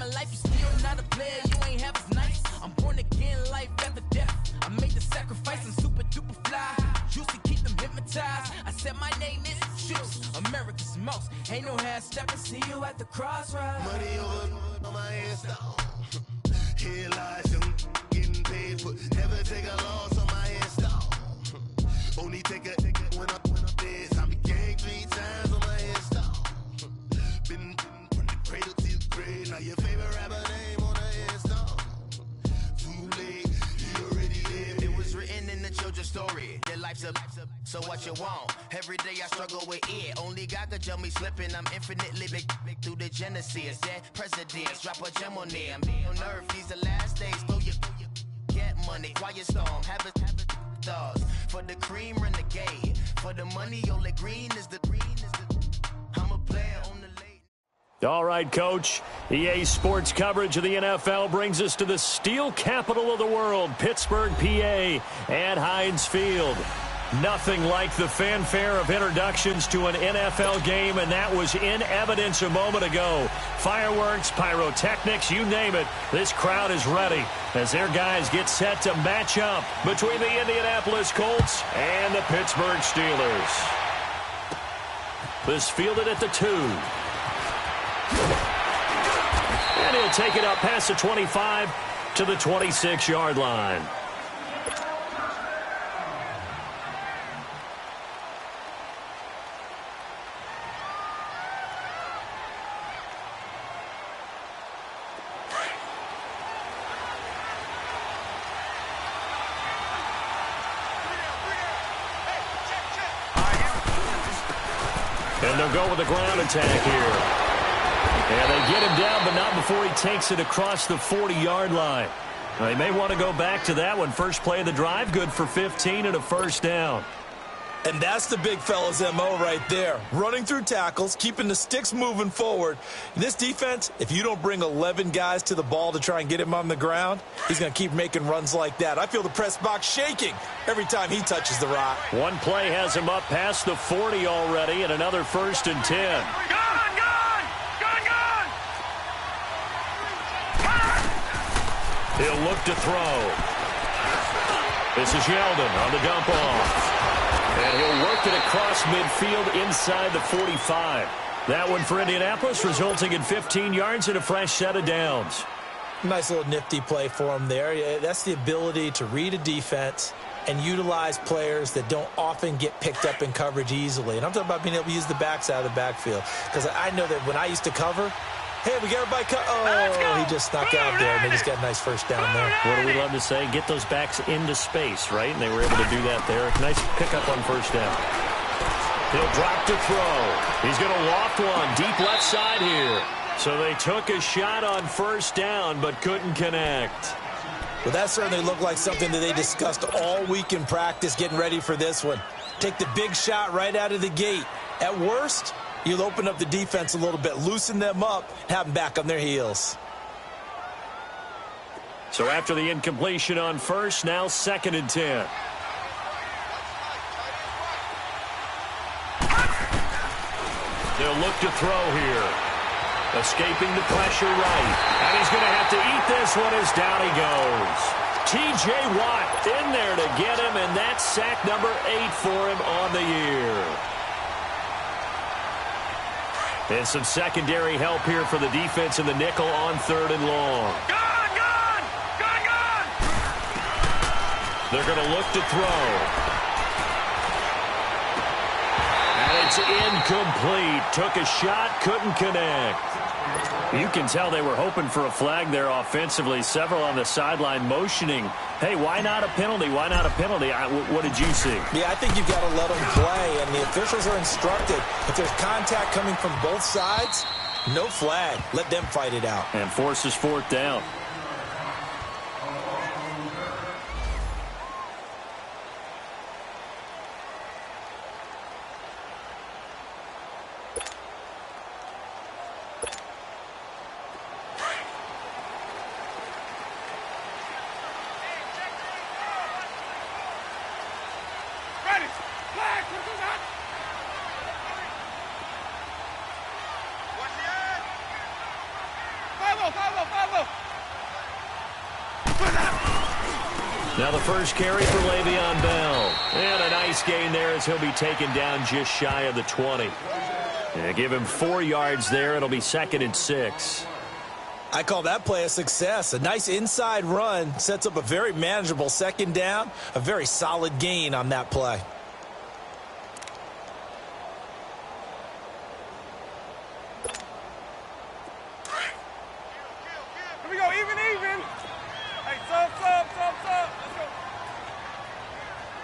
in life, you still not a player, you ain't half as nice. I'm born again, life after death. I made the sacrifice, I'm super duper fly. Juicy, keep them hypnotized. I said my name is Juice, America's most. Ain't no half stepping, see you at the crossroads. Money over on my headstone. Here lies young, getting paid for. Never take a loss on my headstone. Only take a when I'm dead. I be gang 3 times on my headstone. Been from the cradle to the grave. Now your favorite rapper name on the headstone. Too late, you already lived. It was written in the children's story. Their life's a so what you want. Every day I struggle with it. Only God could tell me slipping. I'm infinitely big through the genesis. Dead presidents, drop a gem on there. I'm on earth, these the last days. Throw your get money, quiet storm. Have it thoughts. For the cream, renegade. For the money, only green is the I'm a player on the late. All right, Coach. EA Sports coverage of the NFL brings us to the steel capital of the world, Pittsburgh, PA, at Heinz Field. Nothing like the fanfare of introductions to an NFL game, and that was in evidence a moment ago. Fireworks, pyrotechnics, you name it. This crowd is ready as their guys get set to match up between the Indianapolis Colts and the Pittsburgh Steelers. This fielded at the 2. And he'll take it up past the 25 to the 26-yard line. And they'll go with the ground attack here. And they get him down, but not before he takes it across the 40-yard line. Now, they may want to go back to that one. First play of the drive, good for 15 and a first down. And that's the big fella's MO right there. Running through tackles, keeping the sticks moving forward. This defense, if you don't bring 11 guys to the ball to try and get him on the ground, he's going to keep making runs like that. I feel the press box shaking every time he touches the rock. One play has him up past the 40 already, and another 1st and 10. He'll look to throw. This is Yeldon on the dump off. And he'll work it across midfield inside the 45. That one for Indianapolis, resulting in 15 yards and a fresh set of downs. Nice little nifty play for him there. That's the ability to read a defense and utilize players that don't often get picked up in coverage easily. And I'm talking about being able to use the backside of the backfield. Because I know that when I used to cover, hey, we got everybody oh, he just snuck out there, and they just got a nice first down there. What do we love to say? Get those backs into space, right? And they were able to do that there. Nice pickup on first down. He'll drop to throw. He's going to loft one deep left side here. So they took a shot on first down, but couldn't connect. Well, that certainly looked like something that they discussed all week in practice, getting ready for this one. Take the big shot right out of the gate. At worst, you'll open up the defense a little bit, loosen them up, have them back on their heels. So after the incompletion on first, now 2nd and 10. They'll look to throw here. Escaping the pressure right. And he's going to have to eat this one as down he goes. T.J. Watt in there to get him, and that's sack number 8 for him on the year. And some secondary help here for the defense in the nickel on 3rd and long. Gone! They're going to look to throw. And it's incomplete. Took a shot, couldn't connect. You can tell they were hoping for a flag there offensively. Several on the sideline motioning, hey, why not a penalty? Why not a penalty? What did you see? Yeah, I think you've got to let them play, and the officials are instructed. If there's contact coming from both sides, no flag. Let them fight it out. And forces 4th down. Now the first carry for Le'Veon Bell. And a nice gain there as he'll be taken down just shy of the 20. And give him 4 yards there. It'll be 2nd and 6. I call that play a success. A nice inside run sets up a very manageable 2nd down. A very solid gain on that play. Here we go, even. Hey, sub. Let's go.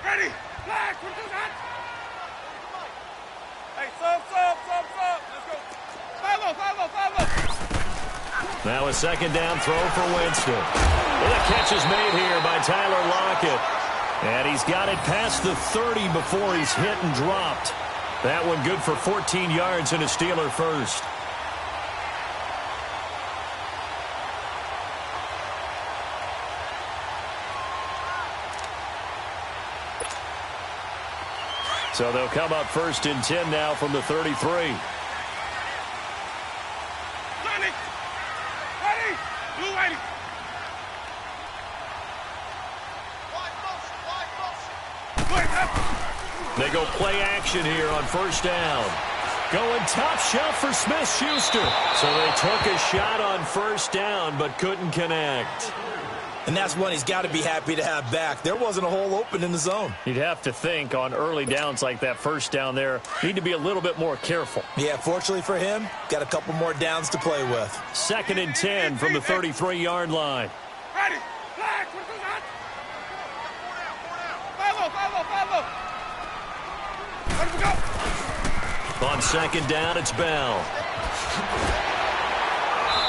Ready? Flag, what is that? Hey, sub. Let's go. Follow. Now a 2nd down throw for Winston. Well, the catch is made here by Tyler Lockett. And he's got it past the 30 before he's hit and dropped. That one good for 14 yards and a Steeler first. So they'll come up 1st and 10 now from the 33. They go play action here on 1st down. Going top shelf for Smith-Schuster. So they took a shot on 1st down but couldn't connect. And that's one he's got to be happy to have back. There wasn't a hole open in the zone. You'd have to think on early downs like that 1st down there, need to be a little bit more careful. Yeah, fortunately for him, got a couple more downs to play with. 2nd and 10 from the 33-yard line. Ready? Flag, what is that? Follow. Let him go. On 2nd down, it's Bell.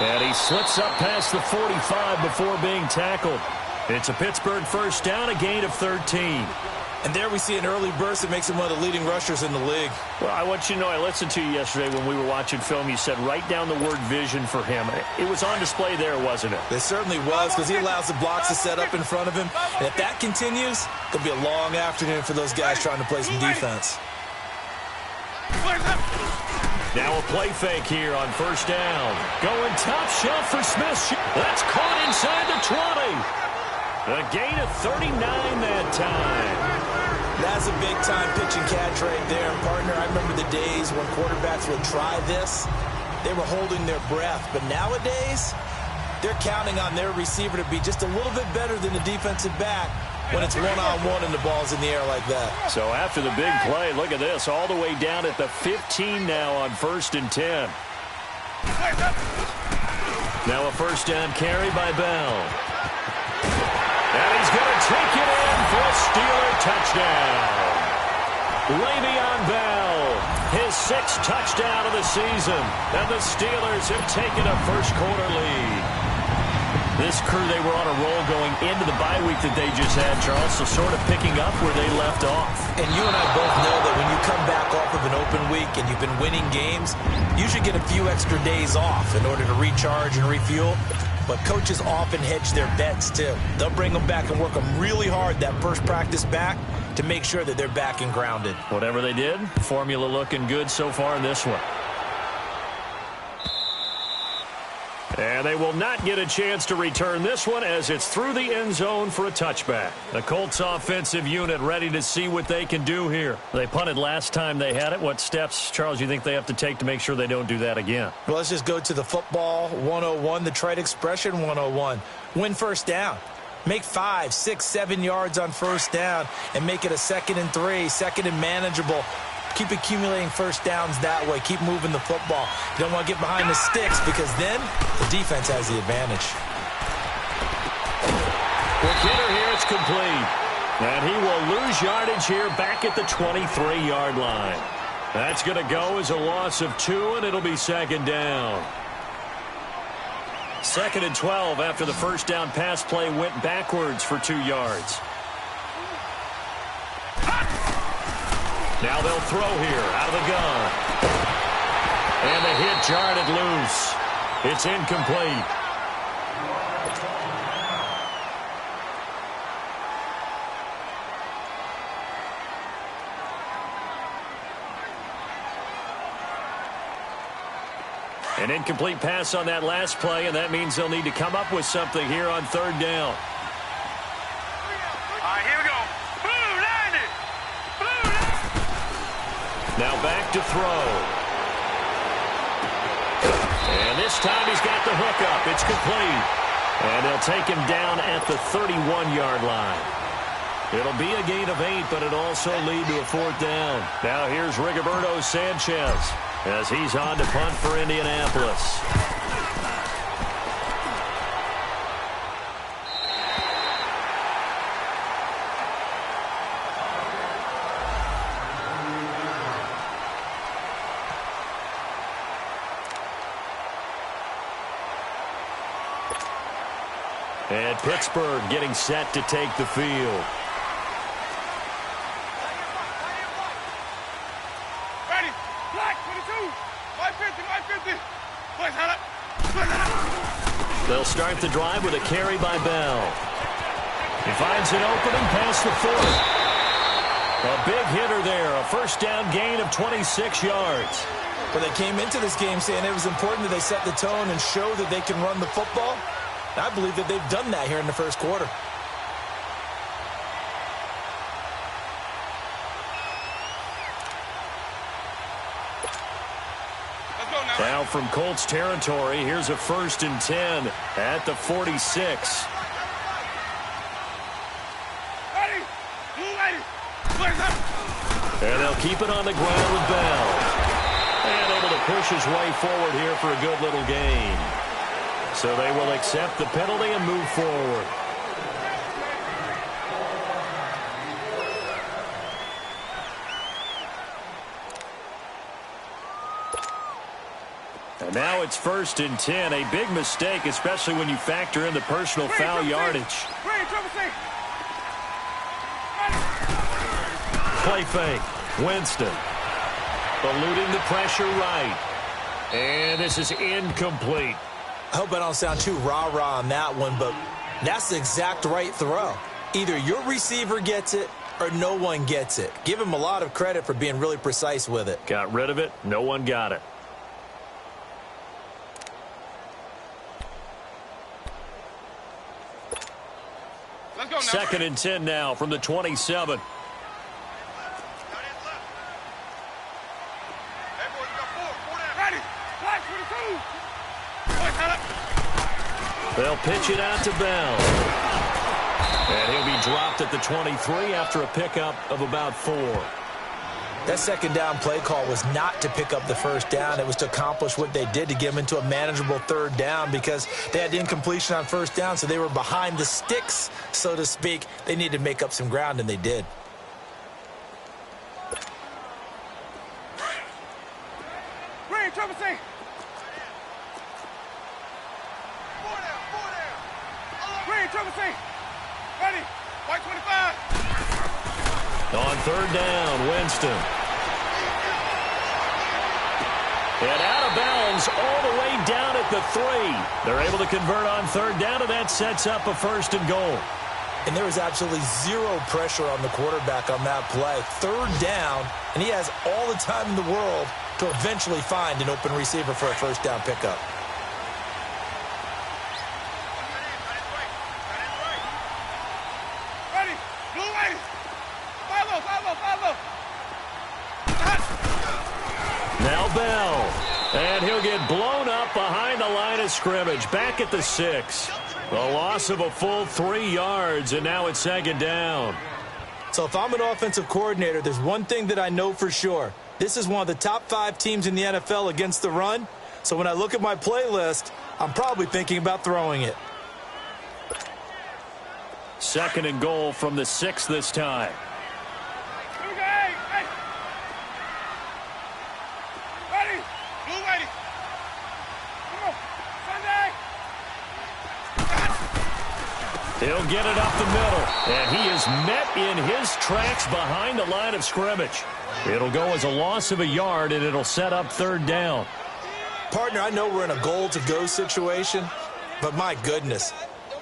And he slips up past the 45 before being tackled. It's a Pittsburgh 1st down, a gain of 13. And there we see an early burst that makes him one of the leading rushers in the league. Well, I want you to know, I listened to you yesterday when we were watching film. You said write down the word vision for him. It was on display there, wasn't it? It certainly was, because he allows the blocks to set up in front of him. And if that continues, it'll be a long afternoon for those guys trying to play some defense. Now a play fake here on 1st down. Going top shelf for Smith. That's caught inside the 20. A gain of 39 that time. That's a big-time pitch and catch right there. And partner, I remember the days when quarterbacks would try this. They were holding their breath. But nowadays, they're counting on their receiver to be just a little bit better than the defensive back when it's one-on-one and the ball's in the air like that. So after the big play, look at this, all the way down at the 15 now on 1st and 10. Now a 1st down carry by Bell. And he's going to take it in for a Steeler touchdown. Le'Veon Bell, his 6th touchdown of the season. And the Steelers have taken a first-quarter lead. This crew, they were on a roll going into the bye week that they just had, Charles, so sort of picking up where they left off. And you and I both know that when you come back off of an open week and you've been winning games, you should get a few extra days off in order to recharge and refuel. But coaches often hedge their bets, too. They'll bring them back and work them really hard that first practice back to make sure that they're back and grounded. Whatever they did, formula looking good so far in this one. And they will not get a chance to return this one as it's through the end zone for a touchback. The Colts offensive unit ready to see what they can do here. They punted last time they had it. What steps, Charles, you think they have to take to make sure they don't do that again? Well, let's just go to the football 101, the trite expression 101. Win 1st down. Make 5, 6, 7 yards on 1st down and make it a 2nd and 3, 2nd and manageable. Keep accumulating 1st downs that way. Keep moving the football. You don't want to get behind the sticks because then the defense has the advantage. Quick hitter here, it's complete. And he will lose yardage here back at the 23-yard line. That's going to go as a loss of 2, and it'll be 2nd down. 2nd and 12 after the 1st down pass play went backwards for 2 yards. Now they'll throw here out of the gun. And the hit jarred it loose. It's incomplete. And An incomplete pass on that last play, and that means they'll need to come up with something here on third down. All right, here we go. Blue line it. Blue line. Now back to throw. And this time he's got the hook up. It's complete. And they'll take him down at the 31-yard line. It'll be a gain of 8, but it'll also lead to a fourth down. Now here's Rigoberto Sanchez as he's on to punt for Indianapolis. And Pittsburgh getting set to take the field. Ready. Black 22. 550. 550. Boys, hold up. They'll start the drive with a carry by Bell. He finds an opening past the 40. A big hitter there. A first down gain of 26 yards. But they came into this game saying it was important that they set the tone and show that they can run the football. I believe that they've done that here in the first quarter. Now from Colts territory, here's a 1st and 10 at the 46. Ready. Blue lady. Boys up. And they'll keep it on the ground with Bell. And able to push his way forward here for a good little gain. So they will accept the penalty and move forward. And now it's 1st and 10. A big mistake, especially when you factor in the personal foul yardage. Play fake. Winston. Eluding the pressure right. And this is incomplete. I hope I don't sound too rah-rah on that one, but that's the exact right throw. Either your receiver gets it or no one gets it. Give him a lot of credit for being really precise with it. Got rid of it. No one got it. Let's go now. 2nd and 10 now from the 27. They'll pitch it out to Bell. And he'll be dropped at the 23 after a pickup of about 4. That second down play call was not to pick up the first down. It was to accomplish what they did to get them into a manageable third down because they had incompletion on first down, so they were behind the sticks, so to speak. They needed to make up some ground, and they did. Green, Trevor, say. Ready. White 25. On third down, Winston. And out of bounds all the way down at the 3. They're able to convert on third down, and that sets up a 1st and goal. And there was absolutely zero pressure on the quarterback on that play. Third down, and he has all the time in the world to eventually find an open receiver for a first down pickup. Now Bell. And he'll get blown up behind the line of scrimmage. Back at the 6. The loss of a full 3 yards, and now it's 2nd down. So if I'm an offensive coordinator, there's one thing that I know for sure. This is one of the top 5 teams in the NFL against the run. So when I look at my playlist, I'm probably thinking about throwing it. 2nd and goal from the 6 this time. He'll get it up the middle, and he is met in his tracks behind the line of scrimmage. It'll go as a loss of a yard, and it'll set up 3rd down. Partner, I know we're in a goal-to-go situation, but my goodness,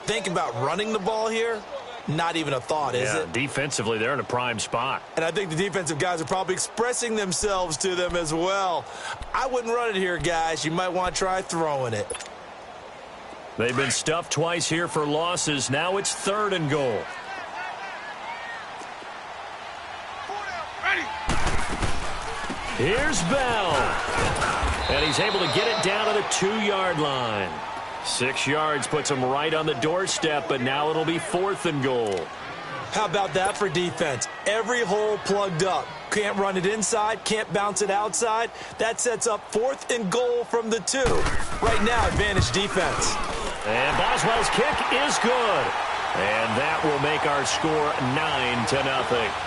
think about running the ball here. Not even a thought, is it? Defensively, they're in a prime spot. And I think the defensive guys are probably expressing themselves to them as well. I wouldn't run it here, guys. You might want to try throwing it. They've been stuffed twice here for losses. Now it's 3rd and goal. Here's Bell. And he's able to get it down to the 2-yard line. 6 yards puts him right on the doorstep, but now it'll be 4th and goal. How about that for defense? Every hole plugged up. Can't run it inside, can't bounce it outside. That sets up 4th and goal from the 2. Right now, advantage defense. And Boswell's kick is good. And that will make our score 9-0.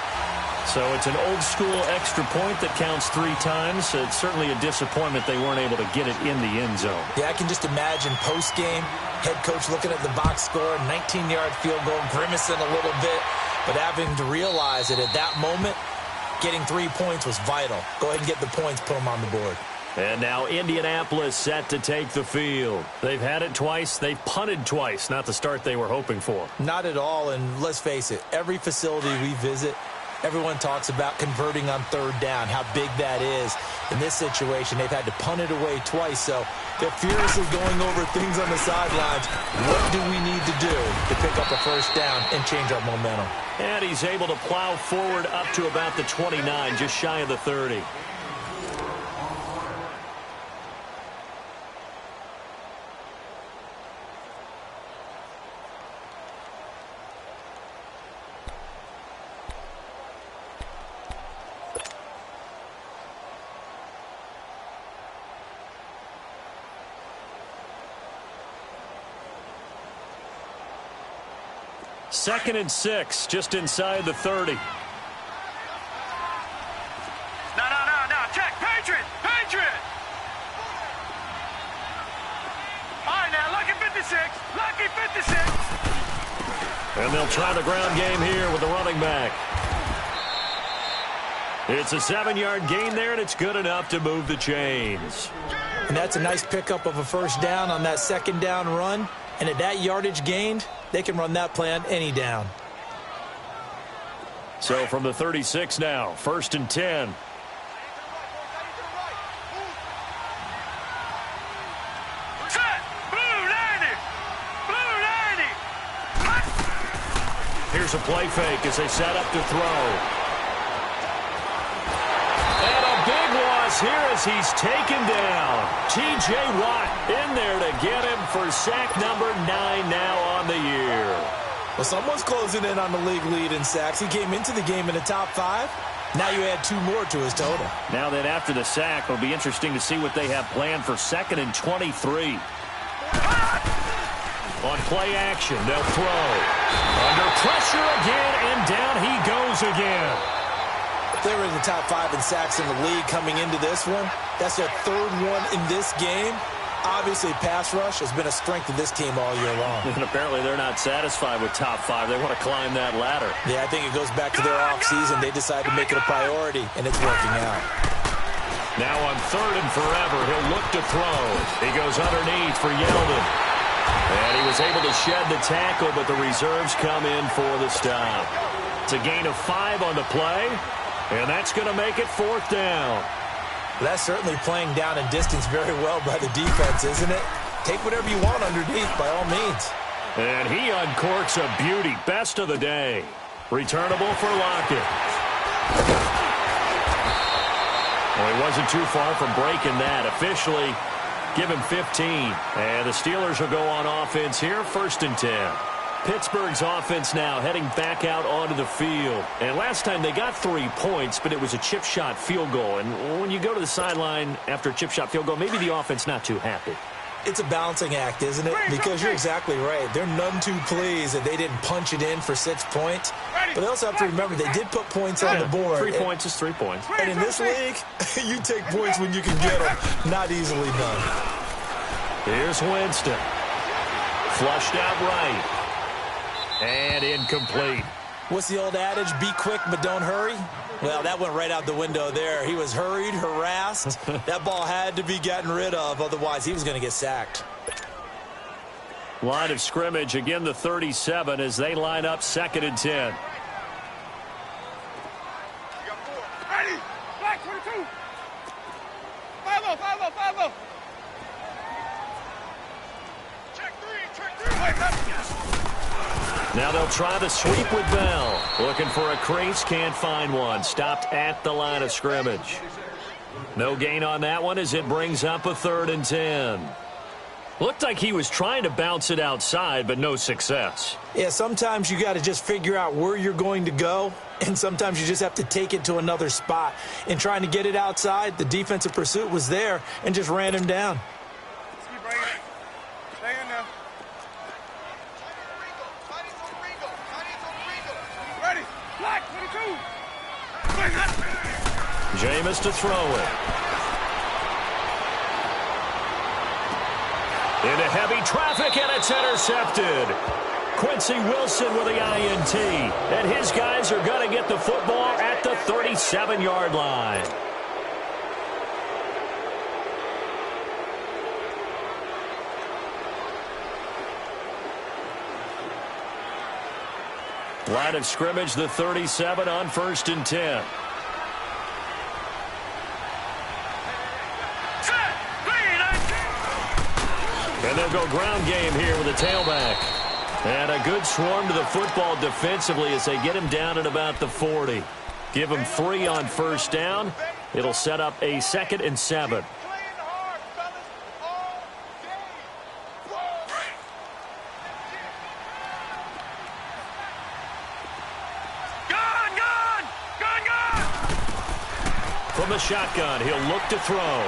So it's an old-school extra point that counts 3 times. It's certainly a disappointment they weren't able to get it in the end zone. Yeah, I can just imagine post-game, head coach looking at the box score, 19-yard field goal, grimacing a little bit, but having to realize that at that moment, getting 3 points was vital. Go ahead and get the points, put them on the board. And now Indianapolis set to take the field. They've had it twice. They've punted twice. Not the start they were hoping for. Not at all, and let's face it, every facility we visit, everyone talks about converting on 3rd down, how big that is. In this situation, they've had to punt it away twice, so they're furiously going over things on the sidelines. What do we need to do to pick up a 1st down and change our momentum? And he's able to plow forward up to about the 29, just shy of the 30. Second and 6, just inside the 30. No. Check. Patriot. All right, now, lucky 56. And they'll try the ground game here with the running back. It's a 7-yard gain there, and it's good enough to move the chains. And that's a nice pickup of a 1st down on that 2nd down run. And at that yardage gained, they can run that play on any down. So from the 36 now, 1st and 10. Set. Blue 90. Here's a play fake as they set up to throw. And a big loss here as he's taken down. T.J. Watt in there to get him for sack number 9 now on the year. Well, someone's closing in on the league lead in sacks. He came into the game in the top 5. Now you add 2 more to his total. Now that after the sack, it'll be interesting to see what they have planned for 2nd and 23. On play action, they'll throw. Under pressure again, and down he goes again. They were in the top 5 in sacks in the league coming into this one. That's their 3rd one in this game. Obviously, pass rush has been a strength of this team all year long. And apparently they're not satisfied with top 5. They want to climb that ladder. Yeah, I think it goes back to their offseason. They decided to make it a priority, and it's working out. Now on 3rd and forever, he'll look to throw. He goes underneath for Yeldon. And he was able to shed the tackle, but the reserves come in for the stop. It's a gain of 5 on the play, and that's going to make it 4th down. That's certainly playing down in distance very well by the defense, isn't it? Take whatever you want underneath, by all means. And he uncorks a beauty. Best of the day. Returnable for Lockett. Well, he wasn't too far from breaking that. Officially, give him 15. And the Steelers will go on offense here, 1st and 10. Pittsburgh's offense now heading back out onto the field. And last time they got 3 points, but it was a chip shot field goal. And when you go to the sideline after a chip shot field goal, maybe the offense not too happy. It's a balancing act, isn't it? Because you're exactly right. They're none too pleased that they didn't punch it in for 6 points. But they also have to remember they did put points on the board. 3 points is 3 points. And in this league, you take points when you can get them. Not easily done. Here's Winston. Flushed out right. And incomplete. What's the old adage? Be quick, but don't hurry. Well, that went right out the window there. He was hurried, harassed. That ball had to be gotten rid of. Otherwise, he was going to get sacked. Line of scrimmage, again the 37 as they line up 2nd and 10. Ready. Black 22. 5-0, 5-0, 5-0. Check three. Now they'll try the sweep with Bell. Looking for a crease, can't find one. Stopped at the line of scrimmage. No gain on that one as it brings up a 3rd and 10. Looked like he was trying to bounce it outside, but no success. Yeah, sometimes you got to just figure out where you're going to go, and sometimes you just have to take it to another spot. In trying to get it outside, the defensive pursuit was there and just ran him down. Keep bringing it. Stay in there. Ready. Black 22. Jameis to throw it. Into heavy traffic, and it's intercepted. Quincy Wilson with the INT. And his guys are going to get the football at the 37-yard line. Line of scrimmage, the 37 on 1st and 10. And they'll go ground game here with a tailback. And a good swarm to the football defensively as they get him down at about the 40. Give him 3 on 1st down. It'll set up a 2nd and 7. From the shotgun, he'll look to throw.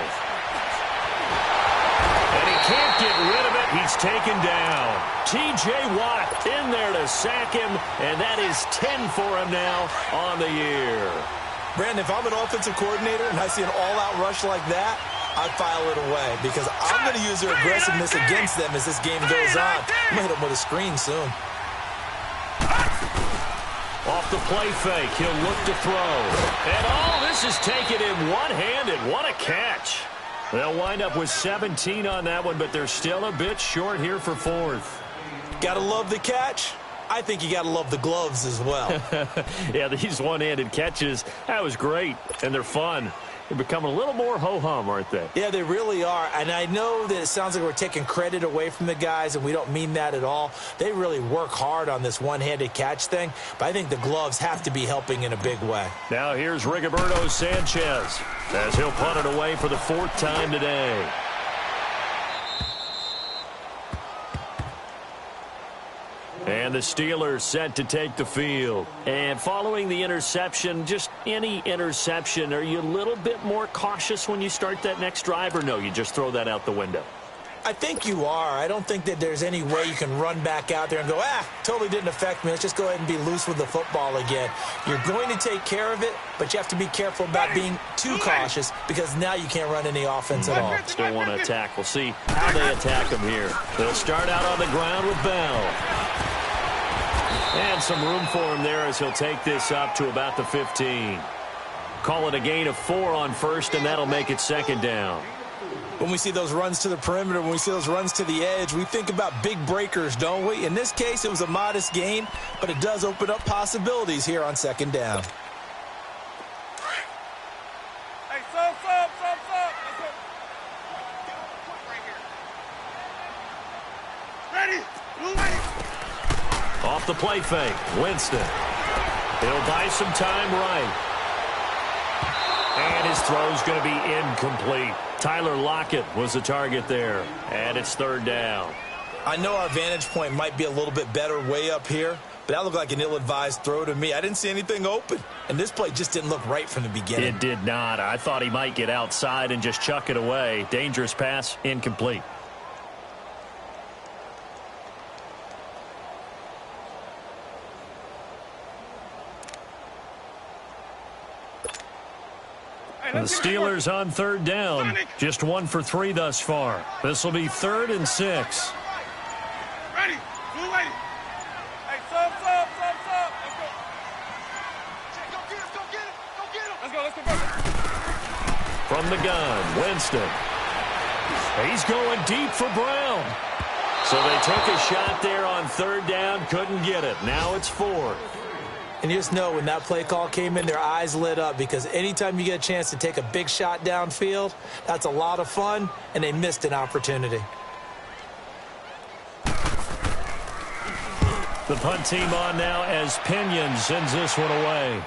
And he can't get rid of it. He's taken down. T.J. Watt in there to sack him, and that is 10 for him now on the year. Brandon, if I'm an offensive coordinator and I see an all-out rush like that, I'd file it away because I'm going to use their aggressiveness against them as this game goes on. I'm going to hit them with a screen soon. Off the play fake, he'll look to throw. And this is taken in one-handed. What a catch. They'll wind up with 17 on that one, but they're still a bit short here for 4th. Gotta love the catch. I think you gotta love the gloves as well. Yeah, these one-handed catches, that was great, and they're fun. They're becoming a little more ho-hum, aren't they? Yeah, they really are. And I know that it sounds like we're taking credit away from the guys, and we don't mean that at all. They really work hard on this one-handed catch thing, but I think the gloves have to be helping in a big way. Now here's Rigoberto Sanchez as he'll punt it away for the 4th time today. And the Steelers set to take the field. And following the interception, just any interception, are you a little bit more cautious when you start that next drive, or no, you just throw that out the window? I think you are. I don't think that there's any way you can run back out there and go, totally didn't affect me. Let's just go ahead and be loose with the football again. You're going to take care of it, but you have to be careful about being too cautious because now you can't run any offense at all. Still want to attack. We'll see how they attack them here. They'll start out on the ground with Bell. And some room for him there as he'll take this up to about the 15. Call it a gain of 4 on 1st, and that'll make it 2nd down. When we see those runs to the perimeter, when we see those runs to the edge, we think about big breakers, don't we? In this case, it was a modest gain, but it does open up possibilities here on 2nd down. Hey, sub. Ready. Off the play fake, Winston. He'll buy some time right. And his throw's going to be incomplete. Tyler Lockett was the target there. And it's 3rd down. I know our vantage point might be a little bit better way up here, but that looked like an ill-advised throw to me. I didn't see anything open, and this play just didn't look right from the beginning. It did not. I thought he might get outside and just chuck it away. Dangerous pass, incomplete. The Steelers on 3rd down. Just 1 for 3 thus far. This will be 3rd and 6. Ready. Blue lady. Hey, sub. Let's go. Let's go. From the gun, Winston. He's going deep for Brown. So they took a shot there on third down, couldn't get it. Now it's fourth. And you just know when that play call came in, their eyes lit up, because anytime you get a chance to take a big shot downfield, that's a lot of fun, and they missed an opportunity. The punt team on now as Pinion sends this one away.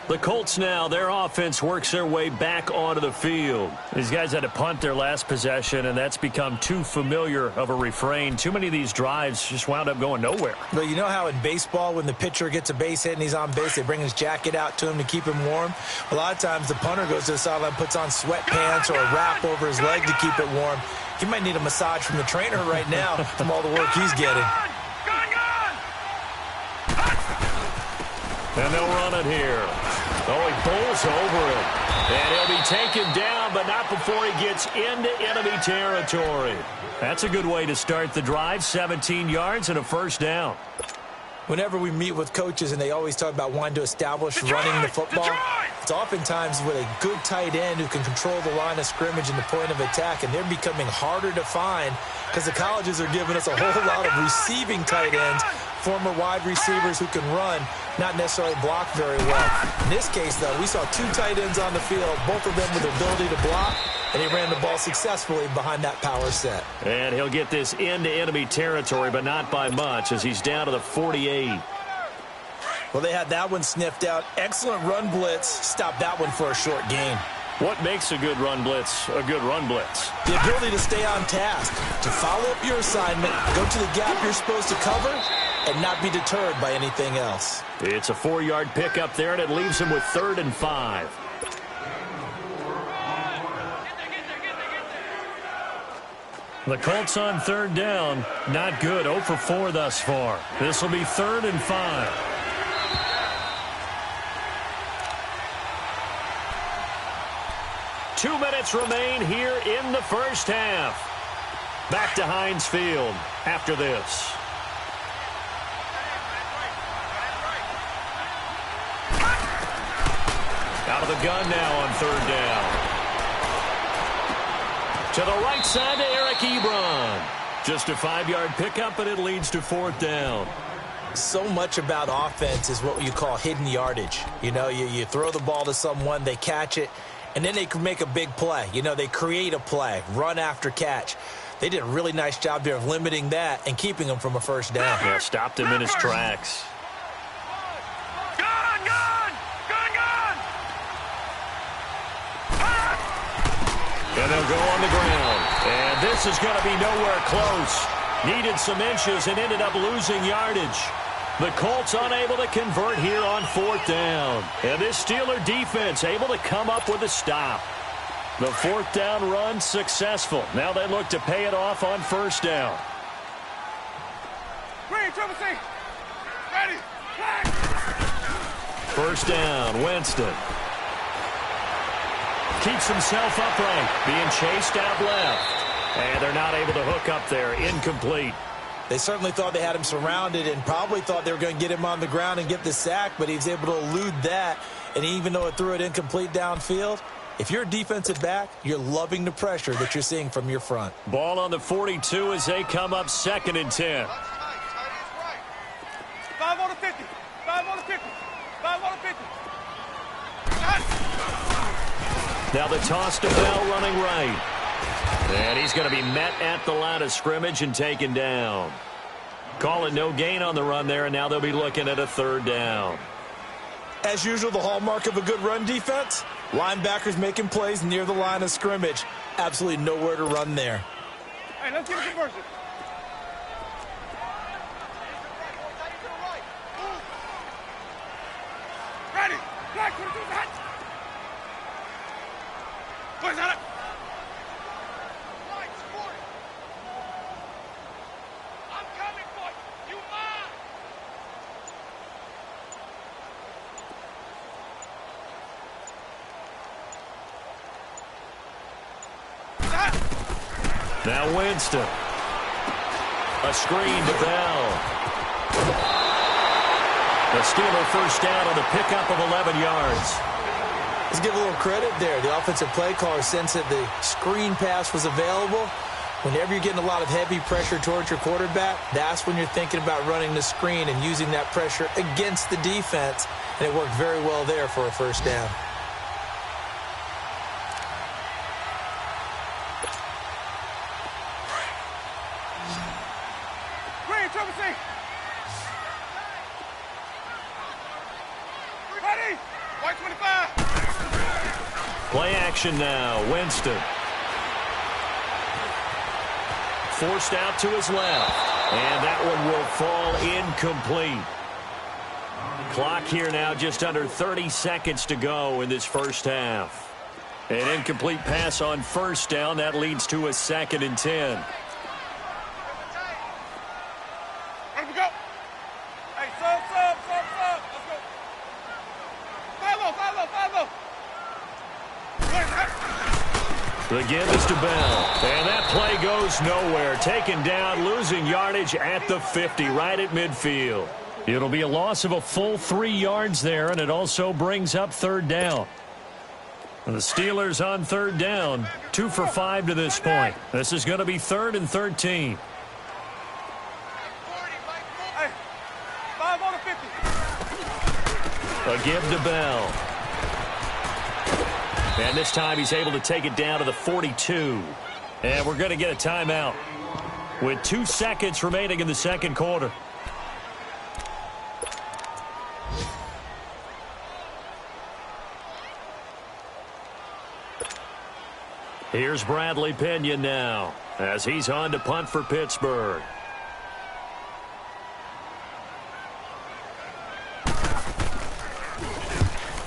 The Colts now, their offense works their way back onto the field. These guys had to punt their last possession, and that's become too familiar of a refrain. Too many of these drives just wound up going nowhere. Well, you know how in baseball, when the pitcher gets a base hit and he's on base, they bring his jacket out to him to keep him warm? A lot of times the punter goes to the sideline, puts on sweatpants or a wrap over his leg to keep it warm. He might need a massage from the trainer right now from all the work he's getting. And they'll run it here. Oh, he pulls over it. And he'll be taken down, but not before he gets into enemy territory. That's a good way to start the drive. 17 yards and a first down. Whenever we meet with coaches and they always talk about wanting to establish running the football, it's oftentimes with a good tight end who can control the line of scrimmage and the point of attack, and they're becoming harder to find because the colleges are giving us a whole lot of receiving tight ends, former wide receivers who can run, not necessarily block very well. In this case, though, we saw two tight ends on the field, both of them with the ability to block, and he ran the ball successfully behind that power set. And he'll get this into enemy territory, but not by much, as he's down to the 48. Well, they had that one sniffed out. Excellent run blitz. Stopped that one for a short gain. What makes a good run blitz a good run blitz? The ability to stay on task, to follow up your assignment, go to the gap you're supposed to cover, and not be deterred by anything else. It's a 4-yard pickup there, and it leaves him with 3rd and 5. The Colts on 3rd down. Not good. 0 for 4 thus far. This will be 3rd and 5. Two minutes remain here in the first half. Back to Heinz Field after this. Out of the gun now on 3rd down. To the right side to Eric Ebron. Just a 5-yard pickup, but it leads to 4th down. So much about offense is what you call hidden yardage. You know, you throw the ball to someone, they catch it, and then they can make a big play. You know, they create a play, run after catch. They did a really nice job there of limiting that and keeping him from a first down. Yeah, stopped him in his tracks. And they'll go on the ground. And this is going to be nowhere close. Needed some inches and ended up losing yardage. The Colts unable to convert here on 4th down. And this Steeler defense able to come up with a stop. The 4th down run successful. Now they look to pay it off on 1st down. Ready. 1st down, Winston. Keeps himself upright, being chased out left. And they're not able to hook up there. Incomplete. They certainly thought they had him surrounded and probably thought they were going to get him on the ground and get the sack, but he was able to elude that. And even though it threw it incomplete downfield, if you're a defensive back, you're loving the pressure that you're seeing from your front. Ball on the 42 as they come up 2nd and 10. 5 on the 50. 5 on the 50. 5 on the 50. Now the toss to Bell running right. And he's going to be met at the line of scrimmage and taken down. Calling no gain on the run there, and now they'll be looking at a 3rd down. As usual, the hallmark of a good run defense, linebackers making plays near the line of scrimmage. Absolutely nowhere to run there. Hey, let's get a conversion. Ready. Black, put it to the hat. What is that? I'm coming for you. You mine. Now Winston. A screen to Bell. The Steeler 1st down on the pickup of 11 yards. Let's give a little credit there. The offensive play caller sensed that the screen pass was available. Whenever you're getting a lot of heavy pressure towards your quarterback, that's when you're thinking about running the screen and using that pressure against the defense. And it worked very well there for a first down. Green, triple C. Ready? White 25. Play action now. Winston. Forced out to his left. And that one will fall incomplete. Clock here now just under 30 seconds to go in this first half. An incomplete pass on first down. That leads to a 2nd and 10. Ready to go. Hey, sub. Let's go. Follow. The give is to Bell. And that play goes nowhere. Taken down, losing yardage at the 50, right at midfield. It'll be a loss of a full 3 yards there, and it also brings up 3rd down. And the Steelers on 3rd down, 2 for 5 to this point. This is going to be 3rd and 13. Hey, 5 on the 50. A give to Bell. And this time he's able to take it down to the 42. And we're going to get a timeout with 2 seconds remaining in the second quarter. Here's Bradley Pinion now as he's on to punt for Pittsburgh.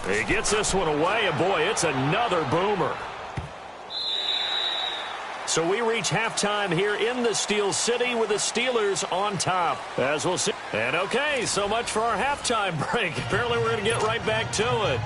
He gets this one away, and boy, it's another boomer. So we reach halftime here in the Steel City with the Steelers on top, as we'll see. And okay, so much for our halftime break. Apparently we're going to get right back to it.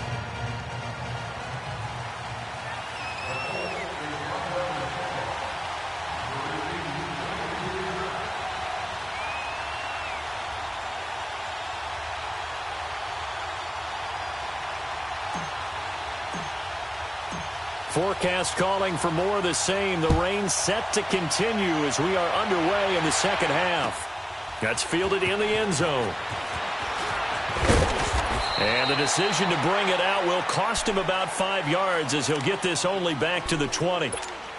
Forecast calling for more of the same. The rain set to continue as we are underway in the second half. That's fielded in the end zone. And the decision to bring it out will cost him about 5 yards as he'll get this only back to the 20.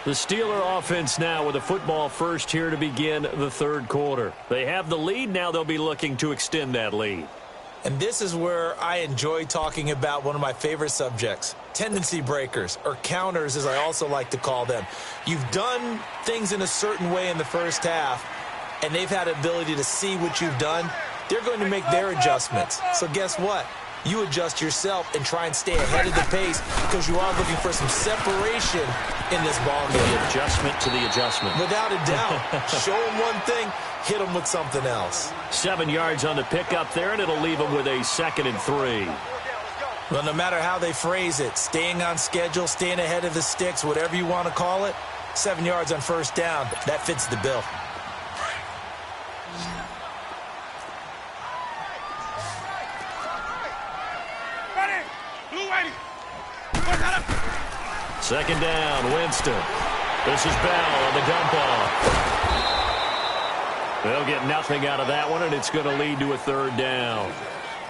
The Steeler offense now with a football first here to begin the third quarter. They have the lead. Now they'll be looking to extend that lead. And this is where I enjoy talking about one of my favorite subjects, tendency breakers, or counters as I also like to call them. You've done things in a certain way in the first half, and they've had the ability to see what you've done. They're going to make their adjustments. So guess what? You adjust yourself and try and stay ahead of the pace because you are looking for some separation in this ball game. The adjustment to the adjustment. Without a doubt. Show them one thing, hit them with something else. 7 yards on the pickup there, and it'll leave them with a 2nd and 3. Well, no matter how they phrase it, staying on schedule, staying ahead of the sticks, whatever you want to call it, 7 yards on first down, that fits the bill. Second down, Winston. This is Bell on the dump off. They'll get nothing out of that one, and it's going to lead to a 3rd down.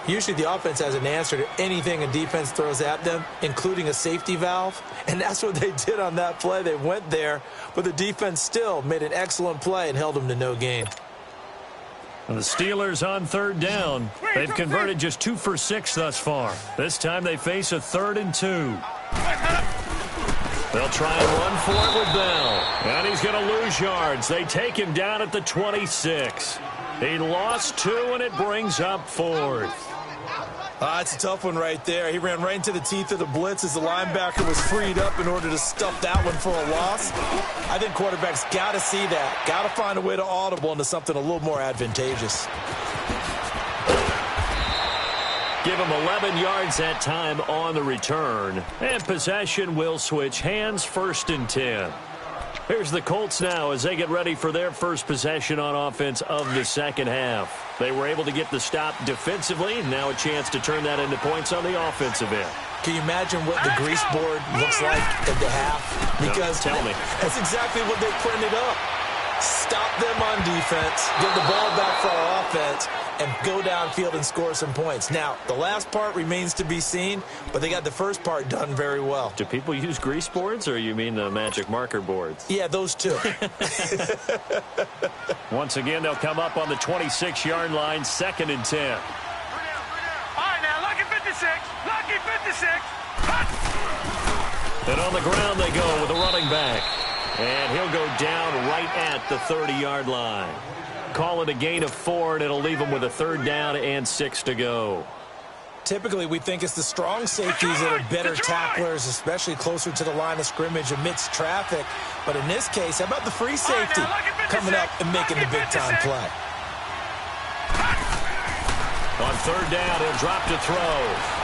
Usually the offense has an answer to anything a defense throws at them, including a safety valve, and that's what they did on that play. They went there, but the defense still made an excellent play and held them to no gain. And the Steelers on 3rd down. They've converted just 2 for 6 thus far. This time they face a 3rd and 2. They'll try and run for it with Bell. And he's going to lose yards. They take him down at the 26. He lost 2, and it brings up 4th. It's a tough one right there. He ran right into the teeth of the blitz as the linebacker was freed up in order to stuff that one for a loss. I think quarterbacks got to see that. Got to find a way to audible into something a little more advantageous. Give him 11 yards that time on the return. And possession will switch hands, 1st and 10. Here's the Colts now as they get ready for their first possession on offense of the second half. They were able to get the stop defensively. Now a chance to turn that into points on the offensive end. Can you imagine what the grease board looks like at the half? Because no, tell me. That's exactly what they printed up. Stop them on defense, give the ball back for our offense, and go downfield and score some points. Now, the last part remains to be seen, but they got the first part done very well. Do people use grease boards, or you mean the magic marker boards? Yeah, those two. Once again, they'll come up on the 26-yard line, 2nd and 10. All right, now, lucky 56. Lucky 56. And on the ground they go with a running back. And he'll go down right at the 30-yard line. Call it a gain of 4, and it'll leave him with a 3rd down and 6 to go. Typically, we think it's the strong safeties that are better tacklers, especially closer to the line of scrimmage amidst traffic. But in this case, how about the free safety coming up and making the big-time play? On 3rd down, he'll drop to throw.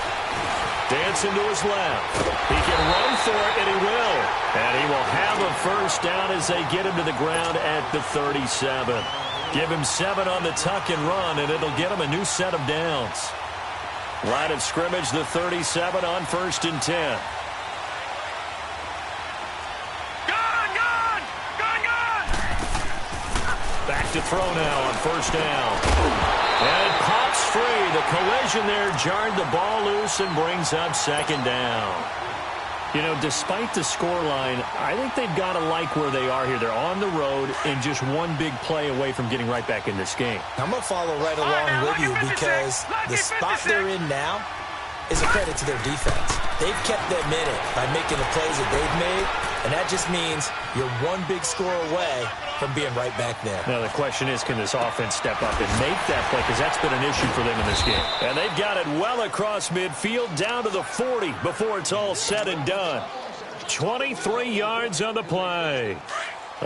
Dancing to his left. He can run for it, and he will. And he will have a 1st down as they get him to the ground at the 37. Give him 7 on the tuck and run, and it'll get him a new set of downs. Line of scrimmage, the 37 on 1st and 10. Back to throw now on 1st down. And it pops free. The collision there jarred the ball loose and brings up 2nd down. You know, despite the scoreline, I think they've got to like where they are here. They're on the road and just one big play away from getting right back in this game. I'm going to follow right along with you because the spot they're in now is a credit to their defense. They've kept them in it by making the plays that they've made, and that just means you're one big score away from being right back there. Now, the question is, can this offense step up and make that play? Because that's been an issue for them in this game. And they've got it well across midfield, down to the 40 before it's all said and done. 23 yards on the play.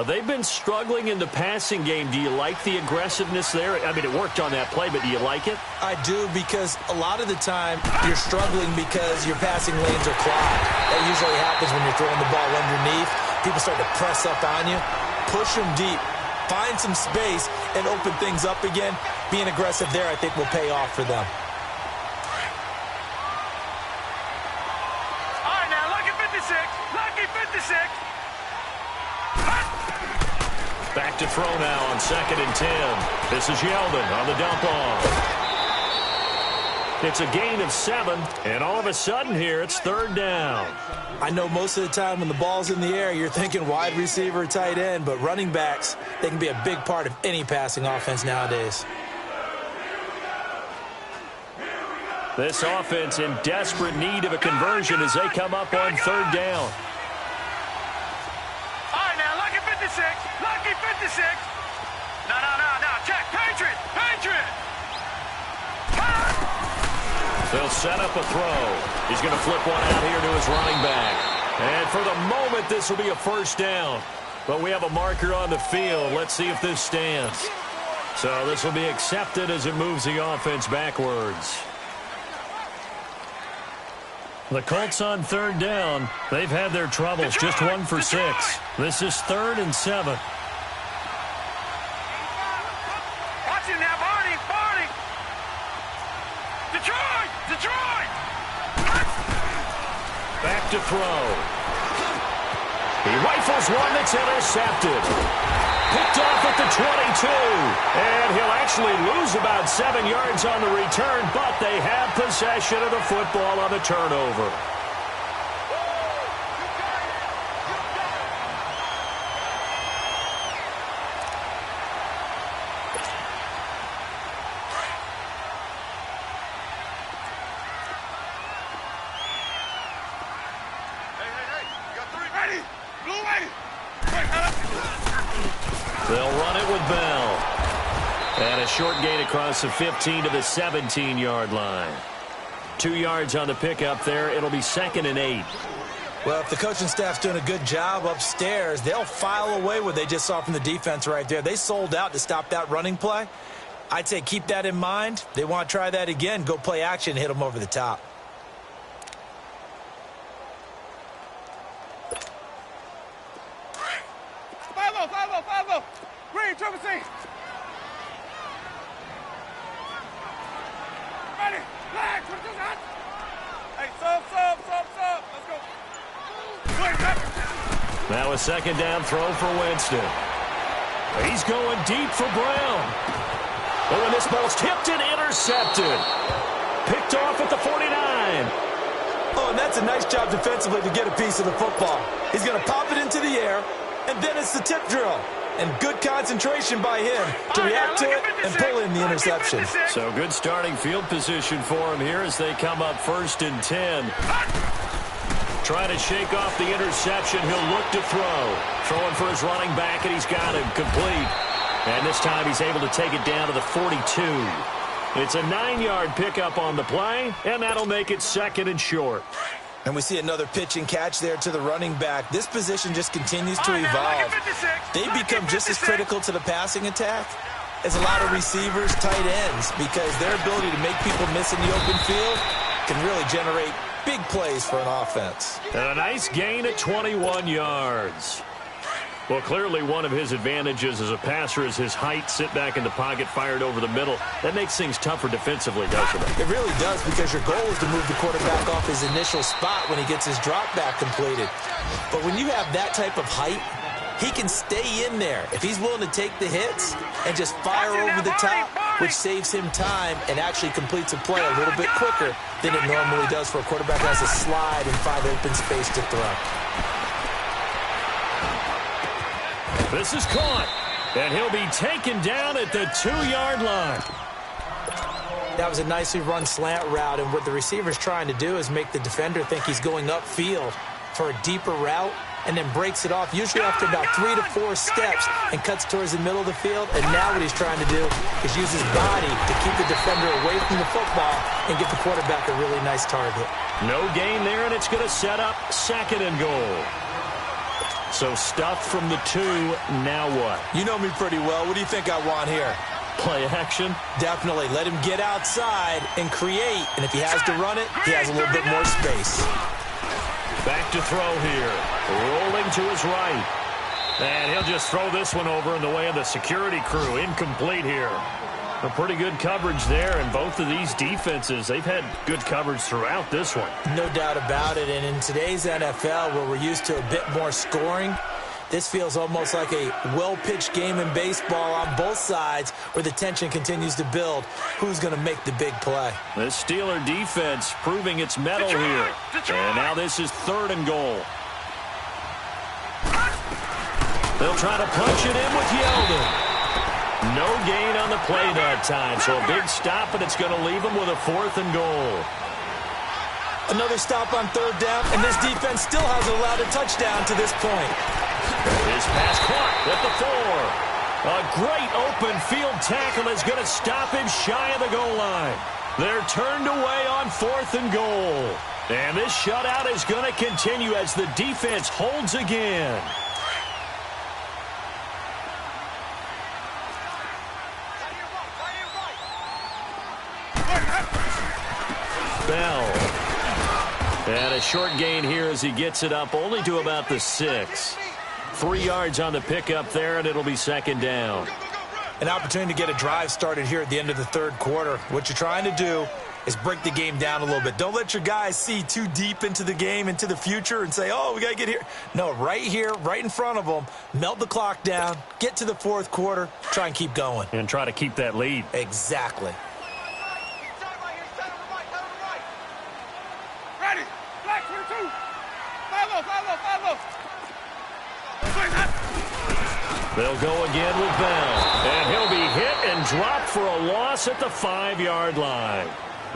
They've been struggling in the passing game. Do you like the aggressiveness there? I mean, it worked on that play, but do you like it? I do, because a lot of the time you're struggling because your passing lanes are clogged. That usually happens when you're throwing the ball underneath. People start to press up on you. Push them deep. Find some space and open things up again. Being aggressive there, I think, will pay off for them. All right, now, lucky 56. Lucky 56. Back to throw now on 2nd and 10. This is Yeldon on the dump off. It's a gain of 7, and all of a sudden here, it's 3rd down. I know most of the time when the ball's in the air, you're thinking wide receiver, tight end, but running backs, they can be a big part of any passing offense nowadays. This offense in desperate need of a conversion as they come up on 3rd down. All right, now, lucky 56. Lucky 56. No, check. Patriot. They'll set up a throw. He's going to flip one out here to his running back. And for the moment, this will be a 1st down. But we have a marker on the field. Let's see if this stands. So this will be accepted as it moves the offense backwards. The Colts on 3rd down. They've had their troubles. Just 1 for 6. This is 3rd and 7. Watch him now, Barney. Detroit. Back to throw. He rifles one that's intercepted. Picked off at the 22. And he'll actually lose about 7 yards on the return, but they have possession of the football on the turnover. They'll run it with Bell. And a short gain across the 15 to the 17-yard line. 2 yards on the pickup there. It'll be 2nd and 8. Well, if the coaching staff's doing a good job upstairs, they'll file away what they just saw from the defense right there. They sold out to stop that running play. I'd say keep that in mind. They want to try that again. Go play action and hit them over the top. Green, triple C. Ready, flag, 22 shots. Hey, Now a second down throw for Winston. He's going deep for Brown. Oh, and this ball's tipped and intercepted. Picked off at the 49. Oh, and that's a nice job defensively to get a piece of the football. He's going to pop it into the air, and then it's the tip drill. And good concentration by him to react to it and pull in the interception. So good starting field position for him here as they come up 1st and 10. Trying to shake off the interception. He'll look to throw. Throwing for his running back, and he's got him complete. And this time he's able to take it down to the 42. It's a 9-yard pickup on the play, and that'll make it 2nd and short. And we see another pitch and catch there to the running back. This position just continues to evolve. They become just as critical to the passing attack as a lot of receivers, tight ends, because their ability to make people miss in the open field can really generate big plays for an offense. And a nice gain at 21 yards. Well, clearly one of his advantages as a passer is his height. Sit back in the pocket, fired over the middle. That makes things tougher defensively, doesn't it? It really does, because your goal is to move the quarterback off his initial spot when he gets his drop back completed. But when you have that type of height, he can stay in there if he's willing to take the hits and just fire over the top, which saves him time and actually completes a play a little bit quicker than it normally does for a quarterback who has to slide and find open space to throw. This is caught, and he'll be taken down at the 2-yard line. That was a nicely run slant route, and what the receiver's trying to do is make the defender think he's going upfield for a deeper route, and then breaks it off, usually after about 3 to 4 steps, and cuts towards the middle of the field. And now what he's trying to do is use his body to keep the defender away from the football and give the quarterback a really nice target. No gain there, and it's going to set up 2nd and goal. So stuff from the 2, now what? You know me pretty well. What do you think I want here? Play action? Definitely. Let him get outside and create. And if he has to run it, he has a little bit more space. Back to throw here. Rolling to his right. And he'll just throw this one over in the way of the security crew. Incomplete here. A pretty good coverage there, and both of these defenses, they've had good coverage throughout this one. No doubt about it, and in today's NFL, where we're used to a bit more scoring, this feels almost like a well-pitched game in baseball on both sides where the tension continues to build. Who's going to make the big play? The Steeler defense proving its mettle here. And now this is 3rd and goal. They'll try to punch it in with Yeldon. No gain on the play that time, so a big stop, and it's going to leave them with a 4th and goal. Another stop on 3rd down, and this defense still hasn't allowed a touchdown to this point. His pass caught at the 4. A great open field tackle is going to stop him shy of the goal line. They're turned away on 4th and goal. And this shutout is going to continue as the defense holds again. Bell. And a short gain here as he gets it up only to about the 6. 3 yards on the pickup there, and it'll be 2nd down. An opportunity to get a drive started here at the end of the 3rd quarter. What you're trying to do is break the game down a little bit. Don't let your guys see too deep into the game, into the future, and say, oh, we got to get here. No, right here, right in front of them, melt the clock down, get to the 4th quarter, try and keep going. And try to keep that lead. Exactly. They'll go again with Bell. And he'll be hit and dropped for a loss at the 5-yard line.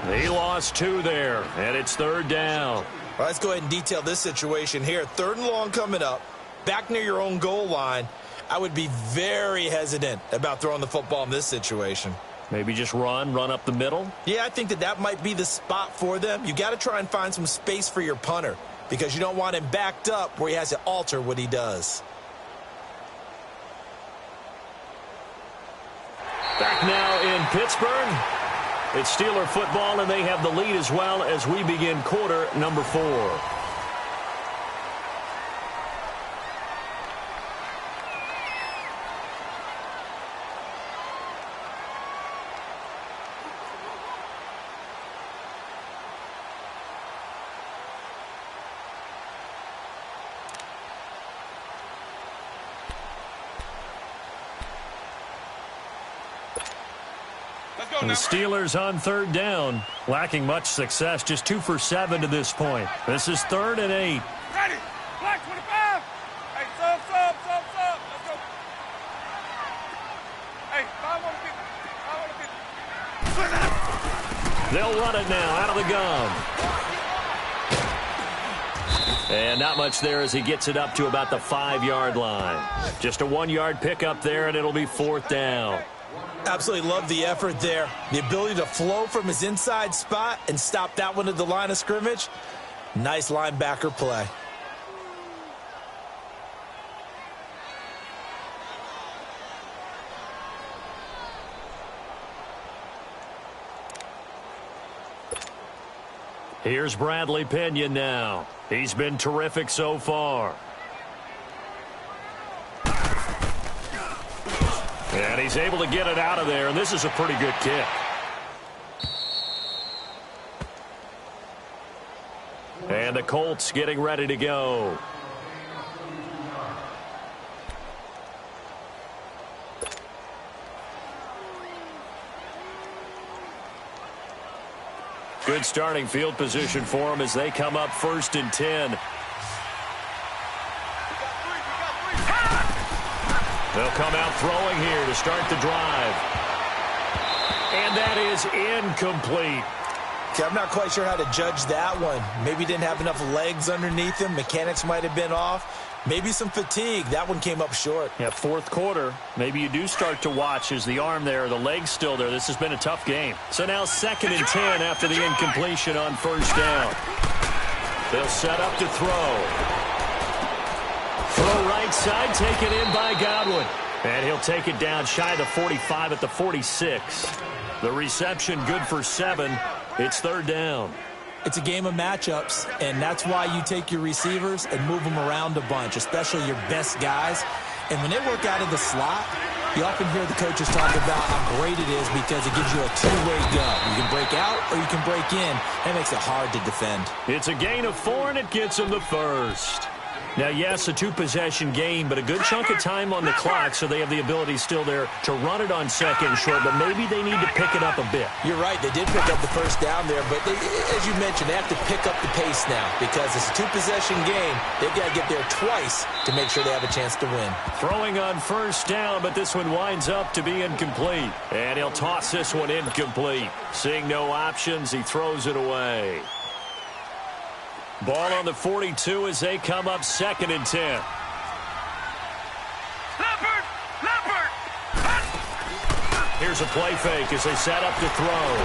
He lost 2 there, and it's 3rd down. Well, let's go ahead and detail this situation here. 3rd and long coming up, back near your own goal line. I would be very hesitant about throwing the football in this situation. Maybe just run up the middle? Yeah, I think that might be the spot for them. You got to try and find some space for your punter because you don't want him backed up where he has to alter what he does. Back now in Pittsburgh. It's Steeler football, and they have the lead as well as we begin quarter number 4. go The now. Steelers on third down, lacking much success, just 2 for 7 to this point. This is 3rd and 8. Ready. Black 25. Hey, sub. Let's go. Hey, 5 on the 50. They'll run it now out of the gun. And not much there as he gets it up to about the 5-yard line. Just a 1-yard pickup there, and it'll be 4th down. Absolutely love the effort there. The ability to flow from his inside spot and stop that one at the line of scrimmage. Nice linebacker play. Here's Bradley Pinion now. He's been terrific so far. And he's able to get it out of there, and this is a pretty good kick. And the Colts getting ready to go. Good starting field position for them as they come up 1st and 10. They'll come out throwing here to start the drive. And that is incomplete. Okay, I'm not quite sure how to judge that one. Maybe didn't have enough legs underneath him. Mechanics might have been off. Maybe some fatigue. That one came up short. Yeah, 4th quarter. Maybe you do start to watch as the arm there, the leg's still there. This has been a tough game. So now 2nd and 10 after the incompletion on 1st down. They'll set up to throw. Throw right side, taken in by Godwin. And he'll take it down shy of the 45 at the 46. The reception good for 7. It's 3rd down. It's a game of matchups, and that's why you take your receivers and move them around a bunch, especially your best guys. And when they work out of the slot, you often hear the coaches talk about how great it is because it gives you a two-way go. You can break out or you can break in. That makes it hard to defend. It's a gain of 4, and it gets them the 1st. Now, yes, a 2-possession game, but a good chunk of time on the clock, so they have the ability still there to run it on 2nd and short, but maybe they need to pick it up a bit. You're right. They did pick up the 1st down there, but as you mentioned, they have to pick up the pace now because it's a 2-possession game. They've got to get there twice to make sure they have a chance to win. Throwing on 1st down, but this one winds up to be incomplete. And he'll toss this one incomplete. Seeing no options, he throws it away. Ball on the 42 as they come up 2nd and 10. Leopard! Here's a play fake as they set up to throw.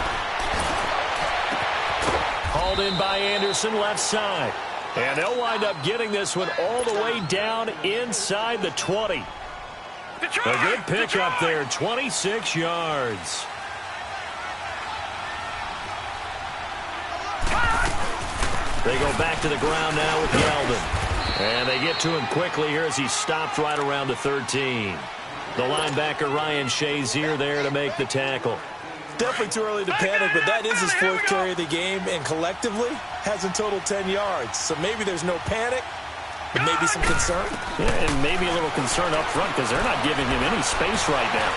Hauled in by Anderson, left side. And they'll wind up getting this one all the way down inside the 20. Detroit! A good pickup there, 26 yards. They go back to the ground now with Yeldon. And they get to him quickly here as he stopped right around the 13. The linebacker Ryan Shazier there to make the tackle. Definitely too early to panic, but that is his 4th carry of the game, and collectively has in total 10 yards. So maybe there's no panic, but maybe some concern. Yeah, and maybe a little concern up front because they're not giving him any space right now.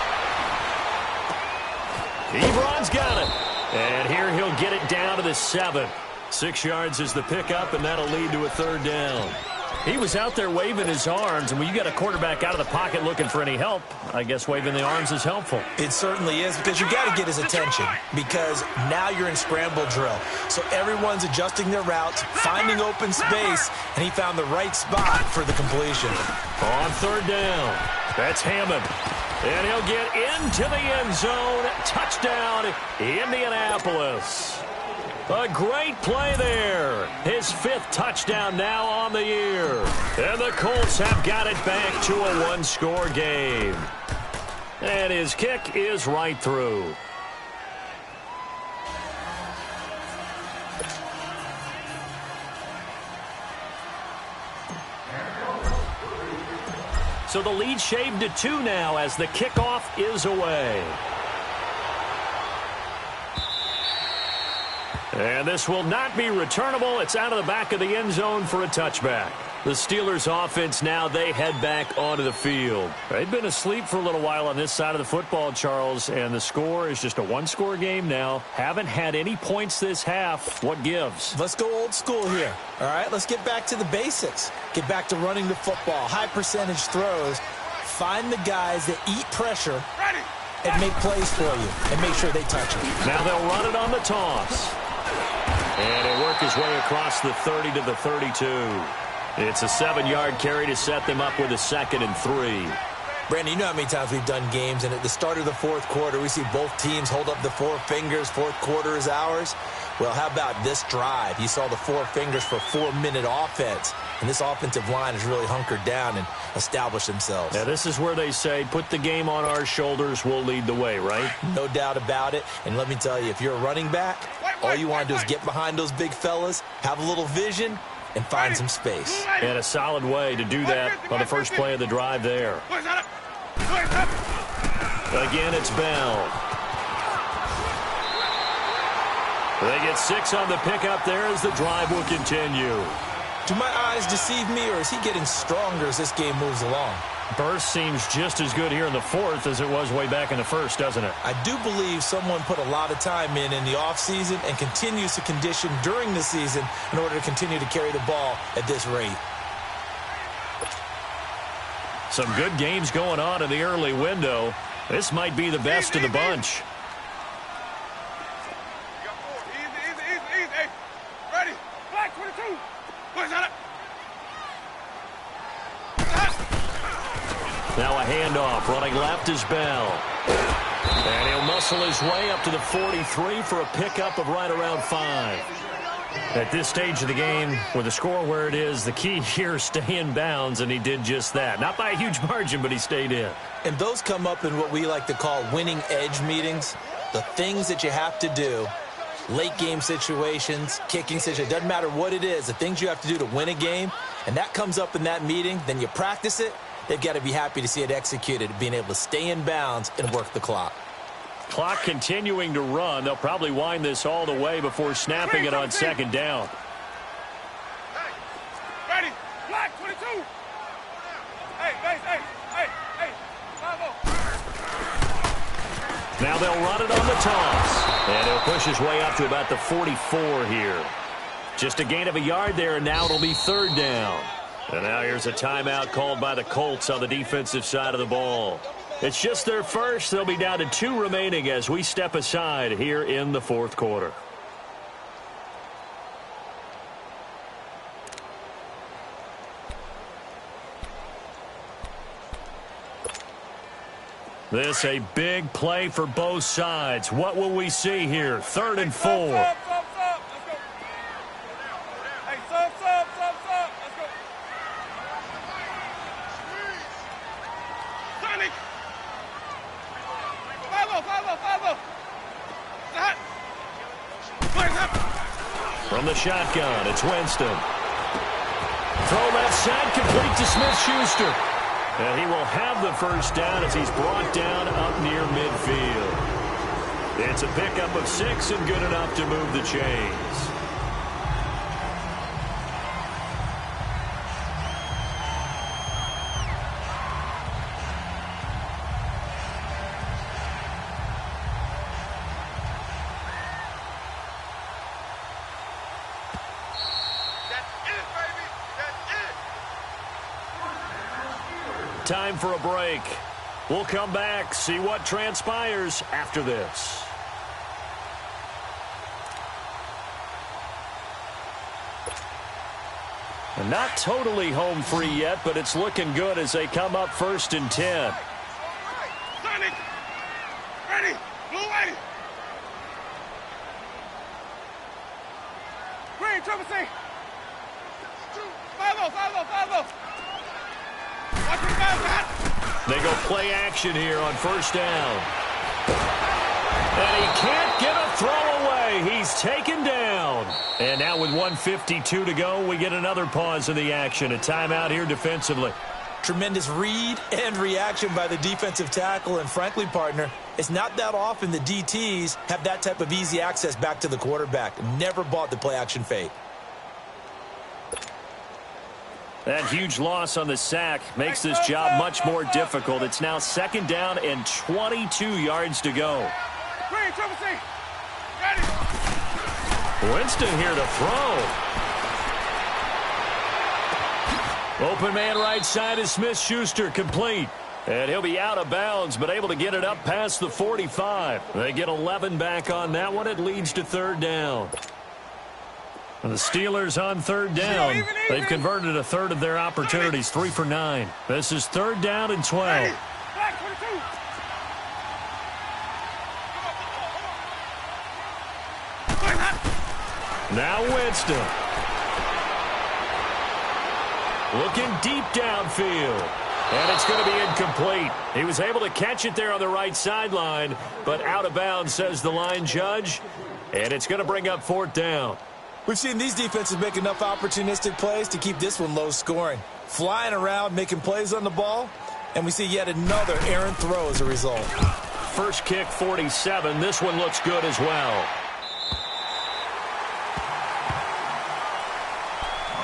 Ebron's got it. And here he'll get it down to the 7. 6 yards is the pickup, and that'll lead to a 3rd down. He was out there waving his arms, and when you got a quarterback out of the pocket looking for any help, I guess waving the arms is helpful. It certainly is because you got to get his attention because now you're in scramble drill. So everyone's adjusting their routes, finding open space, and he found the right spot for the completion. On 3rd down, that's Hammond. And he'll get into the end zone. Touchdown, Indianapolis. A great play there. His 5th touchdown now on the year. And the Colts have got it back to a 1-score game. And his kick is right through. So the lead shaved to 2 now as the kickoff is away. And this will not be returnable. It's out of the back of the end zone for a touchback. The Steelers offense now, they head back onto the field. They've been asleep for a little while on this side of the football, Charles, and the score is just a one-score game now. Haven't had any points this half. What gives? Let's go old school here. All right, let's get back to the basics. Get back to running the football, high percentage throws. Find the guys that eat pressure and make plays for you and make sure they touch it. Now they'll run it on the toss. And he'll work his way across the 30 to the 32. It's a 7-yard carry to set them up with a 2nd and 3. Brandon, you know how many times we've done games, and at the start of the fourth quarter, we see both teams hold up the 4 fingers, fourth quarter is ours. Well, how about this drive? You saw the 4 fingers for 4-minute offense, and this offensive line has really hunkered down and established themselves. Now, this is where they say, put the game on our shoulders, we'll lead the way, right? No doubt about it, and let me tell you, if you're a running back, all you want to do is get behind those big fellas, have a little vision, and find some space. And a solid way to do that on the first play of the drive there. Again, it's Bell. They get 6 on the pickup there as the drive will continue. Do my eyes deceive me, or is he getting stronger as this game moves along? Burst seems just as good here in the fourth as it was way back in the first, doesn't it? I do believe someone put a lot of time in the offseason and continues to condition during the season in order to continue to carry the ball at this rate. Some good games going on in the early window. This might be the best of the bunch. Easy. Ready. Black 22. Where's that? Now a handoff. Running left is Bell. And he'll muscle his way up to the 43 for a pickup of right around 5. At this stage of the game, with the score where it is, the key here is stay in bounds, and he did just that. Not by a huge margin, but he stayed in. And those come up in what we like to call winning edge meetings. The things that you have to do, late game situations, kicking situations, doesn't matter what it is, the things you have to do to win a game, and that comes up in that meeting, then you practice it. They've got to be happy to see it executed, being able to stay in bounds and work the clock. Clock continuing to run. They'll probably wind this all the way before snapping it on 2nd down. Ready. Black 22. Hey. Now they'll run it on the toss. And he'll push his way up to about the 44 here. Just a gain of a yard there, and now it'll be 3rd down. And now here's a timeout called by the Colts on the defensive side of the ball. It's just their first. They'll be down to 2 remaining as we step aside here in the fourth quarter. This a big play for both sides. What will we see here? 3rd and 4. Let's go. Hey, sub. Let's go. Sonic. 5-0. That. From the shotgun, it's Winston. Throw left side, complete to Smith-Schuster. And he will have the first down as he's brought down up near midfield. It's a pickup of 6 and good enough to move the chains. Time for a break. We'll come back, see what transpires after this. And not totally home free yet, but it's looking good as they come up 1st and 10. Sonic. Ready. Blue way. Green, triple C. 5-0. They go play action here on 1st down. And he can't get a throw away. He's taken down. And now with 1:52 to go, we get another pause in the action. A timeout here defensively. Tremendous read and reaction by the defensive tackle. And frankly, partner, it's not that often the DTs have that type of easy access back to the quarterback. Never bought the play action fake. That huge loss on the sack makes this job much more difficult. It's now 2nd down and 22 yards to go. Winston here to throw. Open man right side is Smith-Schuster, complete. And he'll be out of bounds, but able to get it up past the 45. They get 11 back on that one. It leads to 3rd down. And the Steelers on 3rd down. They've converted a third of their opportunities, 3 for 9. This is 3rd down and 12. Now Winston. Looking deep downfield. And it's going to be incomplete. He was able to catch it there on the right sideline, but out of bounds, says the line judge. And it's going to bring up 4th down. We've seen these defenses make enough opportunistic plays to keep this one low scoring. Flying around, making plays on the ball, and we see yet another errant throw as a result. First kick, 47. This one looks good as well.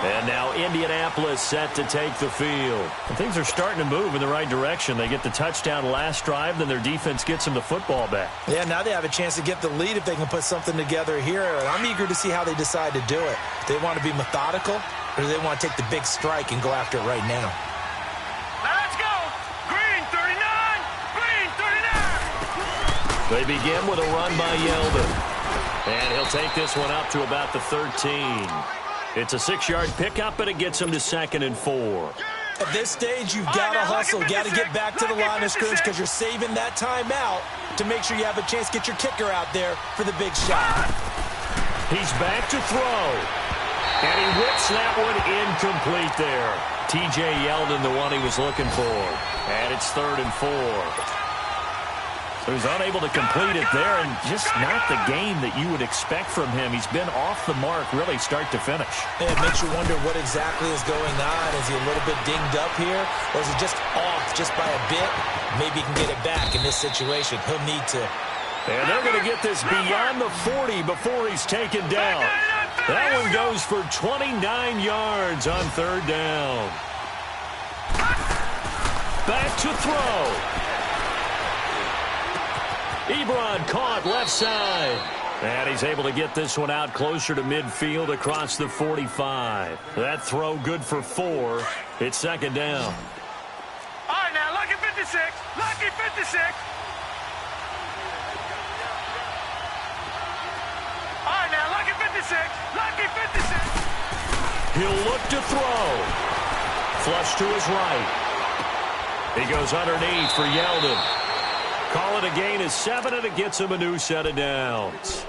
And now Indianapolis set to take the field. And things are starting to move in the right direction. They get the touchdown last drive, then their defense gets them the football back. Yeah, now they have a chance to get the lead if they can put something together here. And I'm eager to see how they decide to do it. Do they want to be methodical, or do they want to take the big strike and go after it right now? Let's go! Green 39! Green 39! They begin with a run by Yeldon. And he'll take this one up to about the 13. It's a 6-yard pickup, and it gets him to 2nd and 4. At this stage, you've got to hustle. Got to get back to the line of scrimmage because you're saving that timeout to make sure you have a chance to get your kicker out there for the big shot. He's back to throw. And he whips that one incomplete there. T.J. Yeldon, the one he was looking for. And it's 3rd and 4. So he's unable to complete it there, and just not the game that you would expect from him. He's been off the mark really start to finish. And it makes you wonder what exactly is going on. Is he a little bit dinged up here, or is he just off just by a bit? Maybe he can get it back in this situation. He'll need to. And they're going to get this beyond the 40 before he's taken down. That one goes for 29 yards on 3rd down. Back to throw. Ebron caught left side. And he's able to get this one out closer to midfield across the 45. That throw good for 4. It's 2nd down. All right, now, lucky 56. Lucky 56. All right, now, lucky 56. Lucky 56. He'll look to throw. Flush to his right. He goes underneath for Yeldon. Call it a gain of 7, and it gets him a new set of downs.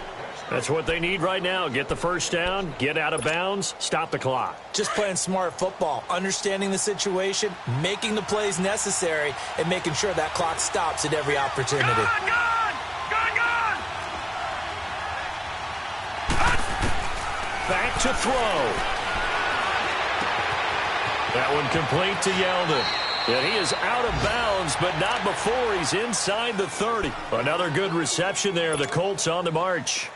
That's what they need right now. Get the first down, get out of bounds, stop the clock. Just playing smart football, understanding the situation, making the plays necessary, and making sure that clock stops at every opportunity. Gone! Back to throw. That one complete to Yeldon. And he is out of bounds, but not before he's inside the 30. Another good reception there. The Colts on the march.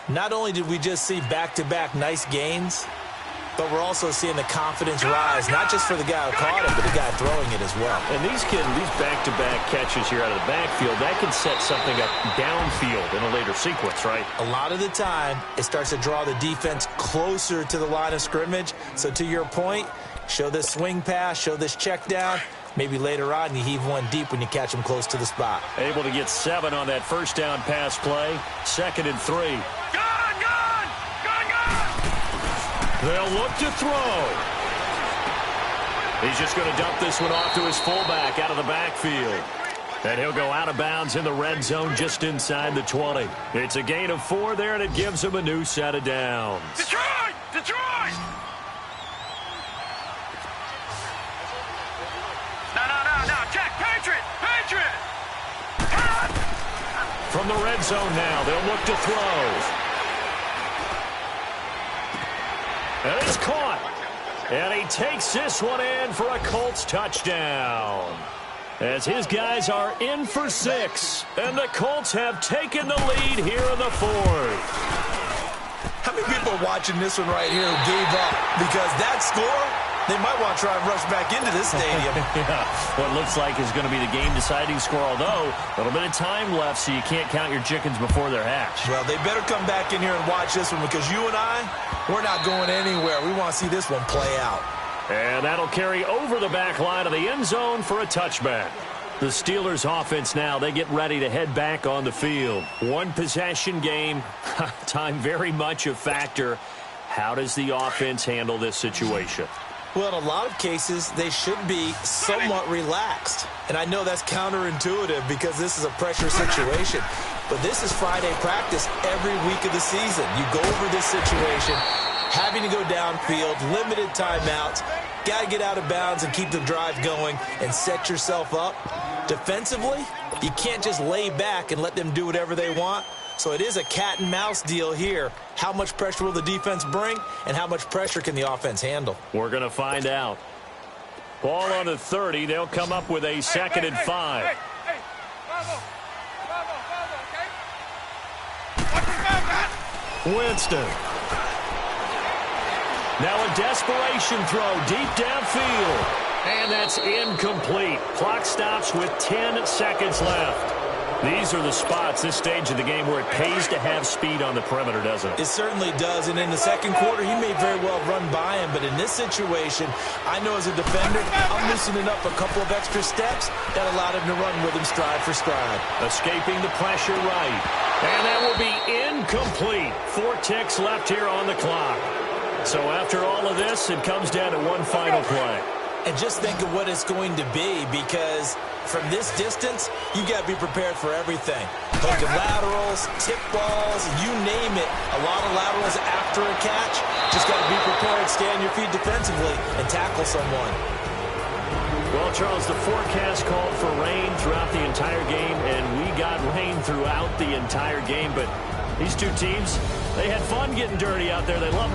Not only did we just see back-to-back nice gains, but we're also seeing the confidence rise, not just for the guy who caught it, but the guy throwing it as well. And these back-to-back catches here out of the backfield, that can set something up downfield in a later sequence, right? A lot of the time, it starts to draw the defense closer to the line of scrimmage. So to your point, show this swing pass, show this check down. Maybe later on you heave one deep when you catch him close to the spot. Able to get 7 on that first down pass play. 2nd and 3. Gone! They'll look to throw. He's just going to dump this one off to his fullback out of the backfield. And he'll go out of bounds in the red zone just inside the 20. It's a gain of 4 there, and it gives him a new set of downs. Detroit! No, check, Patriot! From the red zone now, they'll look to throw. And it's caught. And he takes this one in for a Colts touchdown. As his guys are in for 6. And the Colts have taken the lead here in the 4th. How many people are watching this one right here who gave up? Because that score They might want to try and rush back into this stadium. Yeah, what looks like is going to be the game-deciding score, although a little bit of time left, so you can't count your chickens before they're hatched. Well, they better come back in here and watch this one, because you and I, we're not going anywhere. We want to see this one play out. And that'll carry over the back line of the end zone for a touchback. The Steelers offense now, they get ready to head back on the field. One possession game, time very much a factor. How does the offense handle this situation? Well, in a lot of cases, they should be somewhat relaxed. And I know that's counterintuitive because this is a pressure situation. But this is Friday practice every week of the season. You go over this situation, having to go downfield, limited timeouts, got to get out of bounds and keep the drive going and set yourself up. Defensively, you can't just lay back and let them do whatever they want. So it is a cat and mouse deal here. How much pressure will the defense bring, and how much pressure can the offense handle? We're going to find out. Ball on the 30. They'll come up with a 2nd and 5. Hey, okay? Winston. Now a desperation throw deep downfield. And that's incomplete. Clock stops with 10 seconds left. These are the spots, this stage of the game, where it pays to have speed on the perimeter, doesn't it? It certainly does. And in the second quarter, he may very well run by him. But in this situation, I know as a defender, I'm loosening up a couple of extra steps that allowed him to run with him stride for stride. Escaping the pressure right. And that will be incomplete. 4 ticks left here on the clock. So after all of this, it comes down to one final play. And just think of what it's going to be, because from this distance, you got to be prepared for everything. Hook and laterals, tip balls, you name it. A lot of laterals after a catch. Just got to be prepared, stay on your feet defensively, and tackle someone. Well, Charles, the forecast called for rain throughout the entire game, and we got rain throughout the entire game. But these two teams, they had fun getting dirty out there. They love